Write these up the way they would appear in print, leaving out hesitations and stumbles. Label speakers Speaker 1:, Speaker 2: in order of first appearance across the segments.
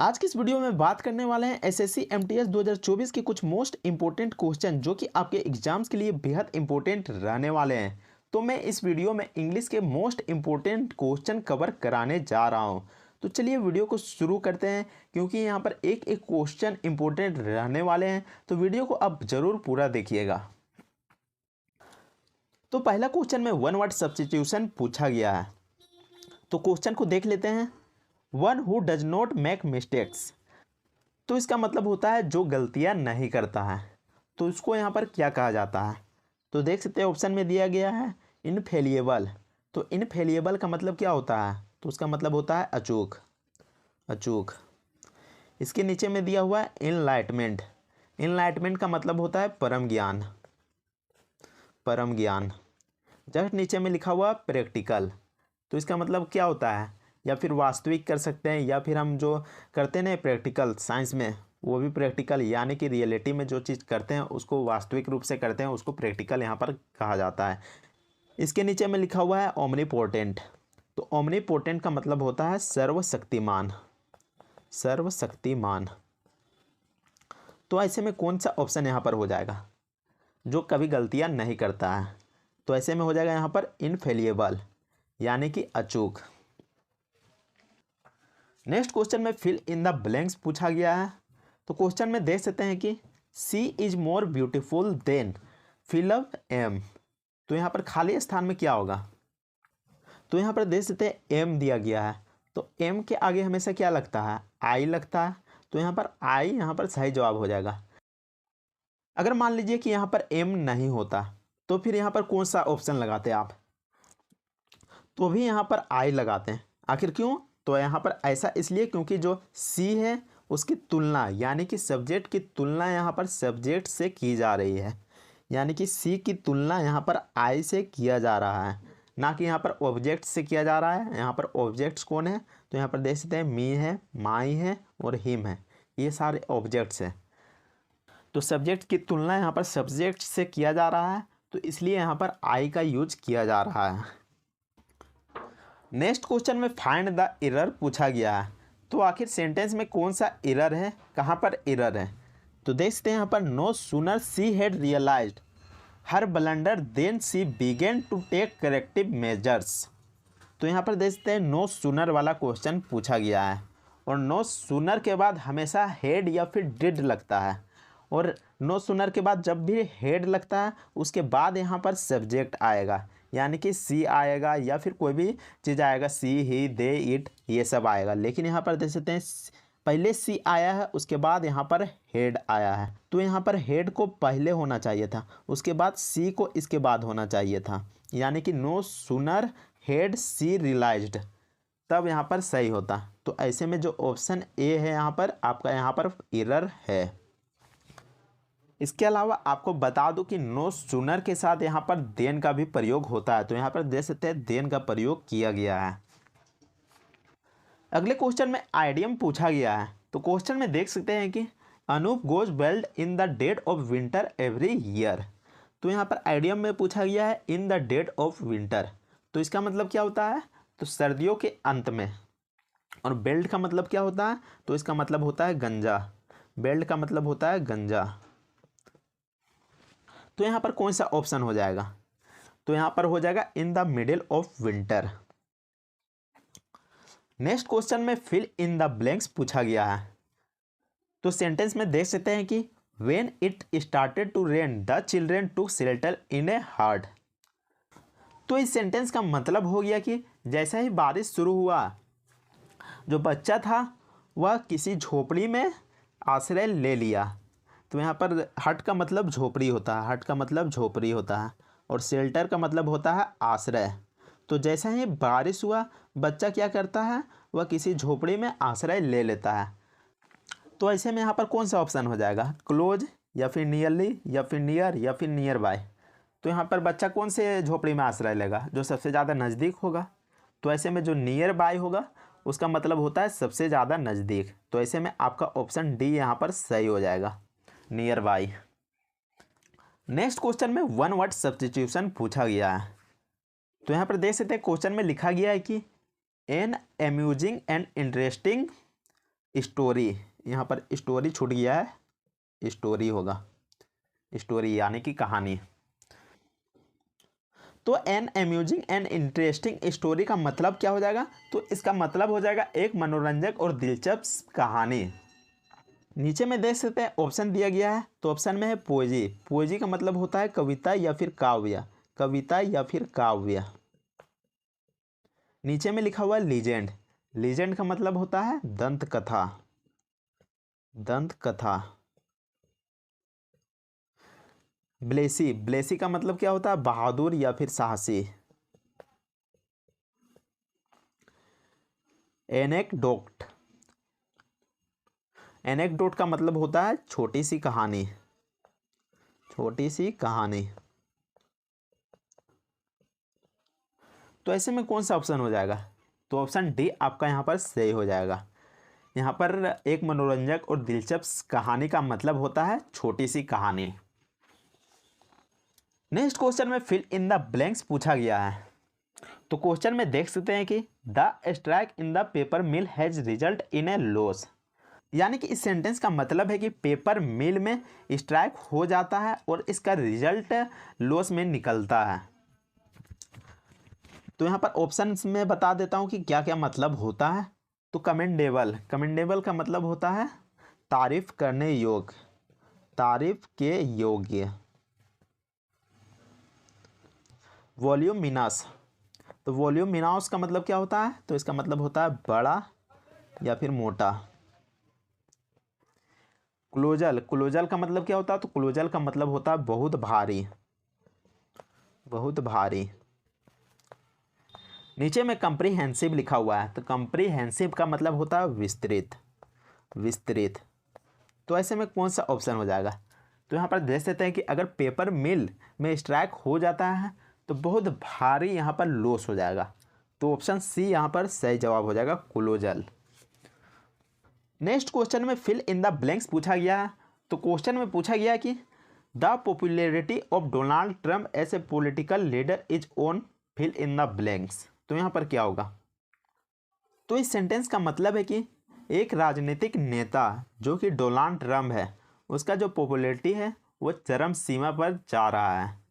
Speaker 1: आज की इस वीडियो में बात करने वाले हैं एसएससी एमटीएस 2024 के कुछ मोस्ट इंपॉर्टेंट क्वेश्चन जो कि आपके एग्जाम्स के लिए बेहद इंपॉर्टेंट रहने वाले हैं। तो मैं इस वीडियो में इंग्लिश के मोस्ट इंपॉर्टेंट क्वेश्चन कवर कराने जा रहा हूं। तो चलिए वीडियो को शुरू करते हैं, क्योंकि यहां पर एक एक क्वेश्चन इंपॉर्टेंट रहने वाले हैं, तो वीडियो को आप जरूर पूरा देखिएगा। तो पहला क्वेश्चन में वन वर्ड सब्स्टिट्यूशन पूछा गया है, तो क्वेश्चन को देख लेते हैं। One who does not make mistakes, तो इसका मतलब होता है जो गलतियां नहीं करता है। तो इसको यहाँ पर क्या कहा जाता है, तो देख सकते हैं ऑप्शन में दिया गया है इनफेलिएबल। तो इनफेलिएबल का मतलब क्या होता है, तो उसका मतलब होता है अचूक। अचूक। इसके नीचे में दिया हुआ है इनलाइटमेंट। इनलाइटमेंट का मतलब होता है परम ज्ञान। परम ज्ञान। जस्ट नीचे में लिखा हुआ प्रैक्टिकल, तो इसका मतलब क्या होता है, या फिर वास्तविक कर सकते हैं, या फिर हम जो करते हैं ना प्रैक्टिकल साइंस में, वो भी प्रैक्टिकल, यानी कि रियलिटी में जो चीज़ करते हैं उसको वास्तविक रूप से करते हैं, उसको प्रैक्टिकल यहाँ पर कहा जाता है। इसके नीचे में लिखा हुआ है ओमनीपोटेंट। तो ओमनीपोटेंट का मतलब होता है सर्वशक्तिमान। सर्वशक्तिमान। तो ऐसे में कौन सा ऑप्शन यहाँ पर हो जाएगा, जो कभी गलतियाँ नहीं करता है, तो ऐसे में हो जाएगा यहाँ पर इनफेलिएबल, यानी कि अचूक। नेक्स्ट क्वेश्चन में फिल इन द ब्लैंक्स पूछा गया है। तो क्वेश्चन में देख सकते हैं कि she is more beautiful than fill up em. तो यहाँ पर खाली स्थान में क्या होगा, तो यहाँ पर देख सकते हैं एम दिया गया है, तो एम के आगे हमेशा क्या लगता है, आई लगता है। तो यहाँ पर आई यहाँ पर सही जवाब हो जाएगा। अगर मान लीजिए कि यहाँ पर एम नहीं होता, तो फिर यहाँ पर कौन सा ऑप्शन लगाते आप, तो भी यहाँ पर आई लगाते हैं। आखिर क्यों, तो यहाँ पर ऐसा इसलिए क्योंकि जो सी है उसकी तुलना, यानी कि सब्जेक्ट की तुलना यहाँ पर सब्जेक्ट से की जा रही है, यानी कि सी की तुलना यहाँ पर आई से किया जा रहा है, ना कि यहाँ पर ऑब्जेक्ट से किया जा रहा है। यहाँ पर ऑब्जेक्ट्स कौन है, तो यहाँ पर देख सकते हैं मी है, माई है और हिम है, ये सारे ऑब्जेक्ट्स हैं। तो सब्जेक्ट की तुलना यहाँ पर सब्जेक्ट से किया जा रहा है, तो इसलिए यहाँ पर आई का यूज किया जा रहा है। नेक्स्ट क्वेश्चन में फाइंड द एरर पूछा गया है। तो आखिर सेंटेंस में कौन सा एरर है, कहाँ पर एरर है, तो देखते हैं यहाँ पर no sooner she had realised her blunder then she began to take corrective measures. तो यहाँ पर देखते हैं नो सूनर वाला क्वेश्चन पूछा गया है, और नो सूनर के बाद हमेशा हेड या फिर डिड लगता है, और नो सूनर के बाद जब भी हेड लगता है उसके बाद यहाँ पर सब्जेक्ट आएगा, यानी कि सी आएगा या फिर कोई भी चीज़ आएगा, सी ही दे इट ये सब आएगा। लेकिन यहाँ पर देख सकते हैं पहले सी आया है, उसके बाद यहाँ पर हेड आया है, तो यहाँ पर हेड को पहले होना चाहिए था, उसके बाद सी को इसके बाद होना चाहिए था, यानी कि नो सूनर हेड सी रियलाइज्ड, तब यहाँ पर सही होता। तो ऐसे में जो ऑप्शन ए है यहाँ पर आपका यहाँ पर एरर है। इसके अलावा आपको बता दूं कि नो सूनर के साथ यहाँ पर देन का भी प्रयोग होता है, तो यहाँ पर देख सकते हैं देन का प्रयोग किया गया है। अगले क्वेश्चन में आइडियम पूछा गया है। तो क्वेश्चन में देख सकते हैं कि Anoop goes well in the dead of winter every year. तो यहाँ पर आइडियम में पूछा गया है in the dead of winter, तो इसका मतलब क्या होता है, तो सर्दियों के अंत में। और बेल्ट का मतलब क्या होता है, तो इसका मतलब होता है गंजा। बेल्ट का मतलब होता है गंजा। तो यहाँ पर कौन सा ऑप्शन हो जाएगा, तो यहाँ पर हो जाएगा in the middle of winter. Next question में फिल इन द ब्लैंक्स पूछा गया है। तो सेंटेंस में देख सकते हैं कि when it started to rain the children took shelter in a hut. तो इस सेंटेंस का मतलब हो गया कि जैसे ही बारिश शुरू हुआ, जो बच्चा था वह किसी झोपड़ी में आश्रय ले लिया। तो यहाँ पर हट का मतलब झोपड़ी होता है, हट का मतलब झोपड़ी होता है, और शेल्टर का मतलब होता है आश्रय। तो जैसा ही बारिश हुआ, बच्चा क्या करता है, वह किसी झोपड़ी में आश्रय ले लेता है। तो ऐसे में यहाँ पर कौन सा ऑप्शन हो जाएगा, क्लोज या फिर नियरली या फिर नियर या फिर नियर बाय। तो यहाँ पर बच्चा कौन से झोपड़ी में आश्रय लेगा, जो सबसे ज़्यादा नज़दीक होगा। तो ऐसे में जो नियर बाय होगा उसका मतलब होता है सबसे ज़्यादा नज़दीक। तो ऐसे में आपका ऑप्शन डी यहाँ पर सही हो जाएगा, नियर बाय। नेक्स्ट क्वेश्चन में वन वर्ड सब्स्टिट्यूशन पूछा गया है। तो यहाँ पर देख सकते हैं क्वेश्चन में लिखा गया है कि an amusing and interesting story, यहाँ पर स्टोरी छूट गया है, स्टोरी होगा, स्टोरी यानी कि कहानी। तो an amusing and interesting story का मतलब क्या हो जाएगा? तो इसका मतलब हो जाएगा एक मनोरंजक और दिलचस्प कहानी। नीचे में देख सकते हैं ऑप्शन दिया गया है, तो ऑप्शन में है पोएजी। पोएजी का मतलब होता है कविता या फिर काव्य, कविता या फिर काव्य। नीचे में लिखा हुआ है लीजेंड। लीजेंड का मतलब होता है दंत कथा, दंत कथा। ब्लेसी, ब्लेसी का मतलब क्या होता है? बहादुर या फिर साहसी। एनेक्डोट, एनेक्डोट का मतलब होता है छोटी सी कहानी, छोटी सी कहानी। तो ऐसे में कौन सा ऑप्शन हो जाएगा? तो ऑप्शन डी आपका यहाँ पर सही हो जाएगा। यहाँ पर एक मनोरंजक और दिलचस्प कहानी का मतलब होता है छोटी सी कहानी। नेक्स्ट क्वेश्चन में फिल इन द ब्लैंक्स पूछा गया है। तो क्वेश्चन में देख सकते हैं कि the strike in the paper mill has result in A loss, यानी कि इस सेंटेंस का मतलब है कि पेपर मिल में स्ट्राइक हो जाता है और इसका रिजल्ट लॉस में निकलता है। तो यहाँ पर ऑप्शन में बता देता हूँ कि क्या क्या मतलब होता है। तो कमेंडेबल, कमेंडेबल का मतलब होता है तारीफ करने योग्य, तारीफ के योग्य। वॉल्यूमिनस, तो वॉल्यूमिनस का मतलब क्या होता है? तो इसका मतलब होता है बड़ा या फिर मोटा। क्लोजल, क्लोजल का मतलब क्या होता है? तो क्लोजल का मतलब होता है बहुत भारी, बहुत भारी। नीचे में कंप्रीहेंसिव लिखा हुआ है, तो कंप्रीहेंसिव का मतलब होता है विस्तृत, विस्तृत। तो ऐसे में कौन सा ऑप्शन हो जाएगा? तो यहाँ पर देख सकते हैं कि अगर पेपर मिल में स्ट्राइक हो जाता है तो बहुत भारी यहाँ पर लॉस हो जाएगा। तो ऑप्शन सी यहाँ पर सही जवाब हो जाएगा, क्लोजल। नेक्स्ट क्वेश्चन में फिल इन द ब्लैंक्स पूछा गया है। तो क्वेश्चन में पूछा गया कि the popularity of Donald Trump as a political leader is on fill in the blanks. तो यहाँ पर क्या होगा? तो इस सेंटेंस का मतलब है कि एक राजनीतिक नेता जो कि डोनाल्ड ट्रंप है, उसका जो पॉपुलैरिटी है वो चरम सीमा पर जा रहा है।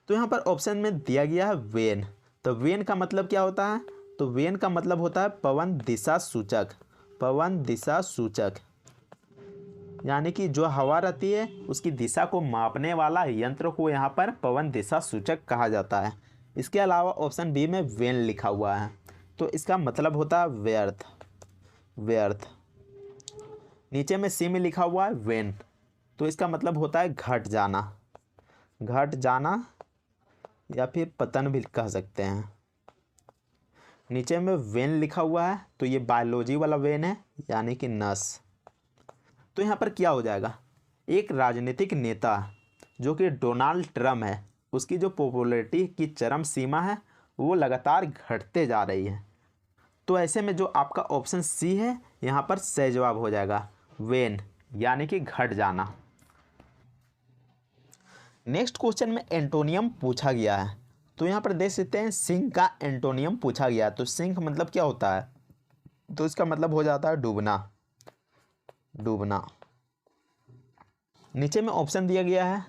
Speaker 1: तो यहाँ पर ऑप्शन में दिया गया है वेन। तो वेन का मतलब क्या होता है? तो वेन का मतलब होता है पवन दिशा सूचक, पवन दिशा सूचक, यानी कि जो हवा रहती है उसकी दिशा को मापने वाला यंत्र को यहाँ पर पवन दिशा सूचक कहा जाता है। इसके अलावा ऑप्शन बी में वेन लिखा हुआ है, तो इसका मतलब होता है व्यर्थ, व्यर्थ। नीचे में सी में लिखा हुआ है वेन, तो इसका मतलब होता है घट जाना, घट जाना या फिर पतन भी कह सकते हैं। नीचे में वेन लिखा हुआ है, तो ये बायोलॉजी वाला वेन है, यानी कि नस। तो यहाँ पर क्या हो जाएगा? एक राजनीतिक नेता जो कि डोनाल्ड ट्रंप है, उसकी जो पॉपुलैरिटी की चरम सीमा है वो लगातार घटते जा रही है। तो ऐसे में जो आपका ऑप्शन सी है यहाँ पर सही जवाब हो जाएगा, वेन, यानी कि घट जाना। नेक्स्ट क्वेश्चन में एंटोनियम पूछा गया है। तो यहाँ पर देख सकते हैं सिंक का एंटोनियम पूछा गया है। तो सिंक मतलब क्या होता है? तो इसका मतलब हो जाता है डूबना, डूबना। नीचे में ऑप्शन दिया गया है,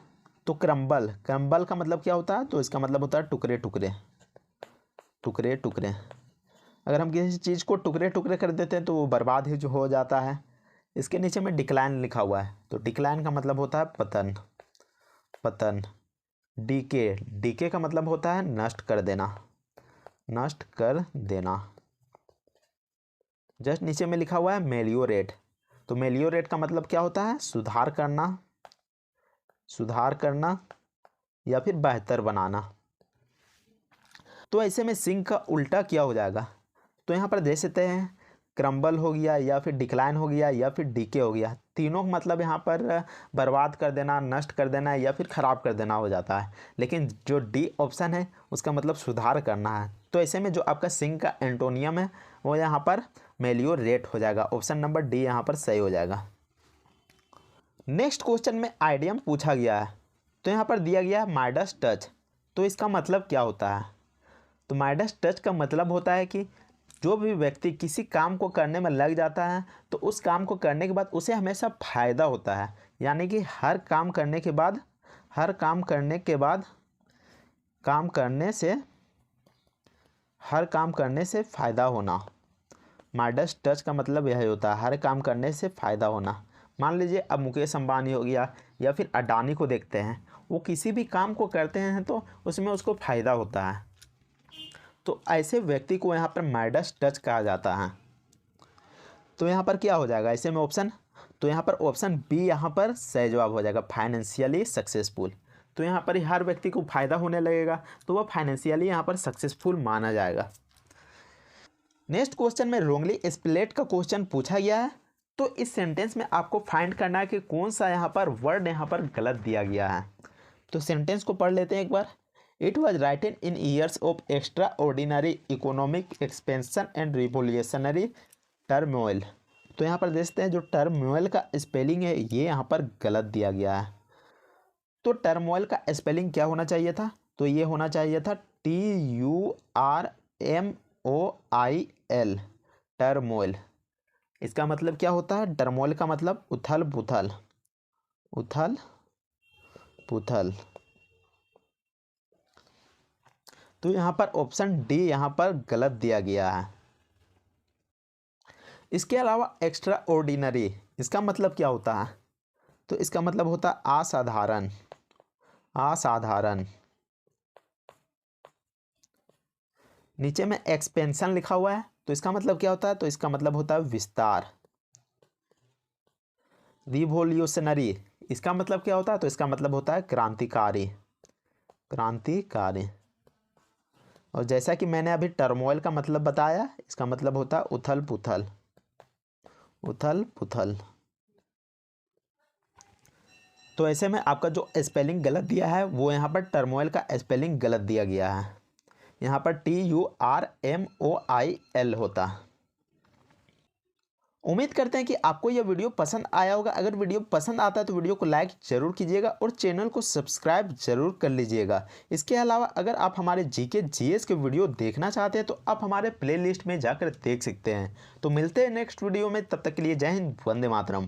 Speaker 1: तो क्रम्बल, क्रम्बल का मतलब क्या होता है? तो इसका मतलब होता है टुकड़े टुकड़े, टुकड़े टुकड़े। अगर हम किसी चीज़ को टुकड़े टुकड़े कर देते हैं तो वो बर्बाद ही जो हो जाता है। इसके नीचे में डिक्लाइन लिखा हुआ है, तो डिक्लाइन का मतलब होता है पतन, पतन। डीके, डीके का मतलब होता है नष्ट कर देना, नष्ट कर देना। जस्ट नीचे में लिखा हुआ है मेलियोरेट। तो मेलियोरेट का मतलब क्या होता है? सुधार करना, सुधार करना या फिर बेहतर बनाना। तो ऐसे में सिंक का उल्टा क्या हो जाएगा? तो यहाँ पर देख सकते हैं क्रम्बल हो गया या फिर डिक्लाइन हो गया या फिर डीके हो गया। तीनों का मतलब यहाँ पर बर्बाद कर देना, नष्ट कर देना या फिर ख़राब कर देना हो जाता है। लेकिन जो डी ऑप्शन है उसका मतलब सुधार करना है। तो ऐसे में जो आपका सिंक का एंटोनियम है वो यहाँ पर मेलियोरेट हो जाएगा। ऑप्शन नंबर डी यहाँ पर सही हो जाएगा। नेक्स्ट क्वेश्चन में आइडियम पूछा गया है। तो यहाँ पर दिया गया है माइडस टच। तो इसका मतलब क्या होता है? तो माइडस टच का मतलब होता है कि जो भी व्यक्ति किसी काम को करने में लग जाता है तो उस काम को करने के बाद उसे हमेशा फ़ायदा होता है। यानी कि हर काम करने के बाद हर काम करने से फ़ायदा होना। माइडस टच का मतलब यही होता है, हर काम करने से फ़ायदा होना। मान लीजिए अब मुकेश अंबानी हो गया या फिर अडानी को देखते हैं, वो किसी भी काम को करते हैं तो उसमें उसको फ़ायदा होता है, तो ऐसे व्यक्ति को यहाँ पर माइडस टच कहा जाता है। तो यहाँ पर क्या हो जाएगा ऐसे में ऑप्शन, तो यहाँ पर ऑप्शन बी यहाँ पर सही जवाब हो जाएगा, फाइनेंशियली सक्सेसफुल। तो यहाँ पर हर व्यक्ति को फ़ायदा होने लगेगा तो वह फाइनेंशियली यहाँ पर सक्सेसफुल माना जाएगा। नेक्स्ट क्वेश्चन में रोंगली स्प्लिट का क्वेश्चन पूछा गया है। तो इस सेंटेंस में आपको फाइंड करना है कि कौन सा यहाँ पर वर्ड यहाँ पर गलत दिया गया है। तो सेंटेंस को पढ़ लेते हैं एक बार। It was written in years of extraordinary economic expansion and revolutionary turmoil. तो यहाँ पर देखते हैं जो टर्मोइल का स्पेलिंग है ये यहाँ पर गलत दिया गया है। तो टर्मोइल का स्पेलिंग क्या होना चाहिए था, तो ये होना चाहिए था TURMOIL, टर्मोइल। इसका मतलब क्या होता है, टर्मोइल का मतलब उथल पुथल, उथल पुथल। तो यहाँ पर ऑप्शन डी यहाँ पर गलत दिया गया है। इसके अलावा एक्स्ट्रा ऑर्डिनरी, इसका मतलब क्या होता है, तो इसका मतलब होता है असाधारण, असाधारण। नीचे में एक्सपेंशन लिखा हुआ है तो इसका मतलब क्या होता है, तो इसका मतलब होता है विस्तार। रिवोल्यूशनरी, इसका मतलब क्या होता है, तो इसका मतलब होता है क्रांतिकारी, क्रांतिकारी। और जैसा कि मैंने अभी टर्मोइल का मतलब बताया, इसका मतलब होता है उथल पुथल, उथल पुथल। तो ऐसे में आपका जो स्पेलिंग गलत दिया है वो यहाँ पर टर्मोइल का स्पेलिंग गलत दिया गया है, यहाँ पर TURMOIL होता। उम्मीद करते हैं कि आपको यह वीडियो पसंद आया होगा। अगर वीडियो पसंद आता है तो वीडियो को लाइक जरूर कीजिएगा और चैनल को सब्सक्राइब जरूर कर लीजिएगा। इसके अलावा अगर आप हमारे GK GS के वीडियो देखना चाहते हैं तो आप हमारे प्लेलिस्ट में जाकर देख सकते हैं। तो मिलते हैं नेक्स्ट वीडियो में, तब तक के लिए जय हिंद, वंदे मातरम।